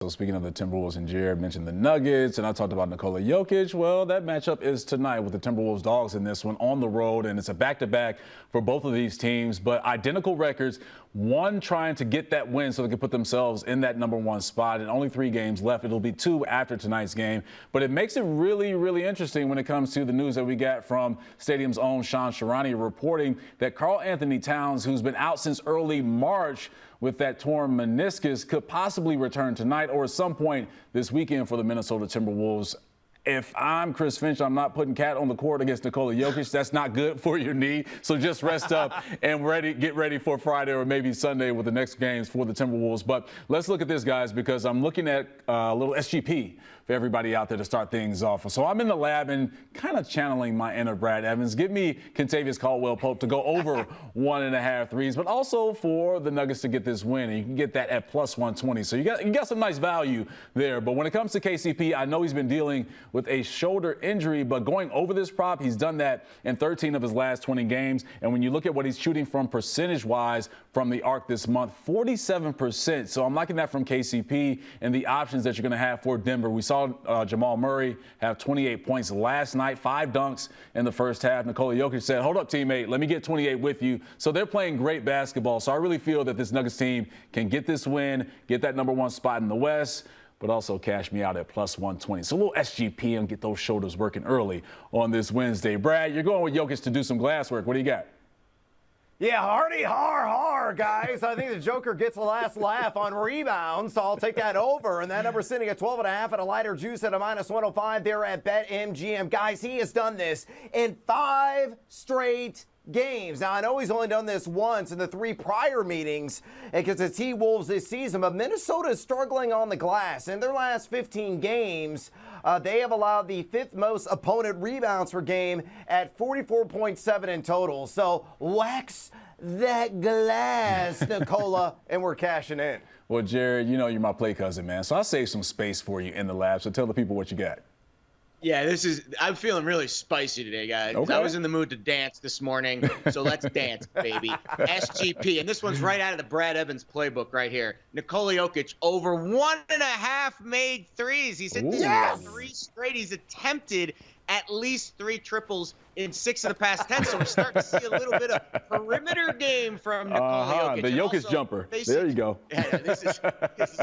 So speaking of the Timberwolves, and Jared mentioned the Nuggets, and I talked about Nikola Jokic. Well, that matchup is tonight with the Timberwolves Dogs in this one on the road, and it's a back-to-back for both of these teams, but identical records. One trying to get that win so they can put themselves in that #1 spot, and only 3 games left. It'll be 2 after tonight's game, but it makes it really, really interesting when it comes to the news that we got from Stadium's own Sean Sharani reporting that Karl Anthony Towns, who's been out since early March with that torn meniscus, could possibly return tonight or at some point this weekend for the Minnesota Timberwolves. If I'm Chris Finch, I'm not putting Cat on the court against Nikola Jokic. That's not good for your knee. So just rest up and get ready for Friday or maybe Sunday with the next games for the Timberwolves. But let's look at this, guys, because I'm looking at a little SGP for everybody out there to start things off. So I'm in the lab and kind of channeling my inner Brad Evans. Give me Kentavious Caldwell-Pope to go over 1.5 threes, but also for the Nuggets to get this win. And you can get that at +120. So you got some nice value there. But when it comes to KCP, I know he's been dealing with a shoulder injury, but going over this prop, he's done that in 13 of his last 20 games. And when you look at what he's shooting from percentage-wise from the arc this month, 47%. So I'm liking that from KCP and the options that you're going to have for Denver. We saw Jamal Murray have 28 points last night, 5 dunks in the first half. Nikola Jokic said, hold up, teammate, let me get 28 with you. So they're playing great basketball. So I really feel that this Nuggets team can get this win, get that #1 spot in the West, but also cash me out at +120. So a little SGP and get those shoulders working early on this Wednesday. Brad, you're going with Jokic to do some glass work. What do you got? Yeah, hardy har, guys. I think the Joker gets the last laugh on rebounds, so I'll take that over. And that number sitting at 12.5 at a lighter juice at a -105 there at BetMGM. Guys, he has done this in 5 straight games. Now, I know he's only done this once in the 3 prior meetings because the T-Wolves this season, but Minnesota is struggling on the glass. In their last 15 games, they have allowed the 5th most opponent rebounds per game at 44.7 in total. So wax that glass, Nikola, and we're cashing in. Well, Jared, you know you're my play cousin, man, so I'll save some space for you in the lab. So tell the people what you got. Yeah, I'm feeling really spicy today, guys. Okay. I was in the mood to dance this morning, so let's dance, baby. SGP, and this one's right out of the Brad Evans playbook right here. Nikola Jokic over 1.5 made threes. He's hit this for 3 straight. He's attempted at least 3 triples in 6 of the past 10, so we're starting to see a little bit of perimeter game from Nikola Jokic. The Jokic also, jumper. There you go. Yeah, this is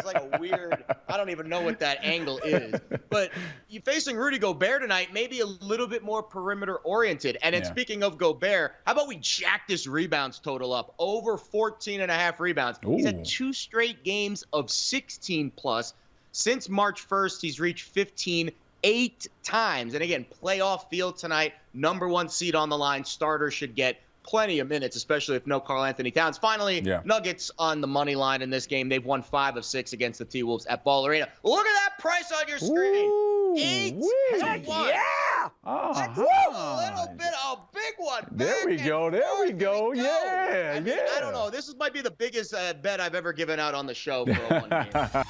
like a weird, I don't even know what that angle is. But you're facing Rudy Gobert tonight, maybe a little bit more perimeter oriented. And then speaking of Gobert, how about we jack this rebounds total up? Over 14.5 rebounds. Ooh. He's had 2 straight games of 16+. Since March 1st, he's reached 15 8 times. And again, playoff field tonight, #1 seed on the line. Starter should get plenty of minutes, especially if no Karl Anthony Towns. Finally, Nuggets on the money line in this game. They've won 5 of 6 against the T-Wolves at Ball Arena. Look at that price on your screen. Ooh, 8-1. Yeah! A little bit, a big one. There we go. Yeah, I mean, I don't know. This might be the biggest bet I've ever given out on the show for a 1 game.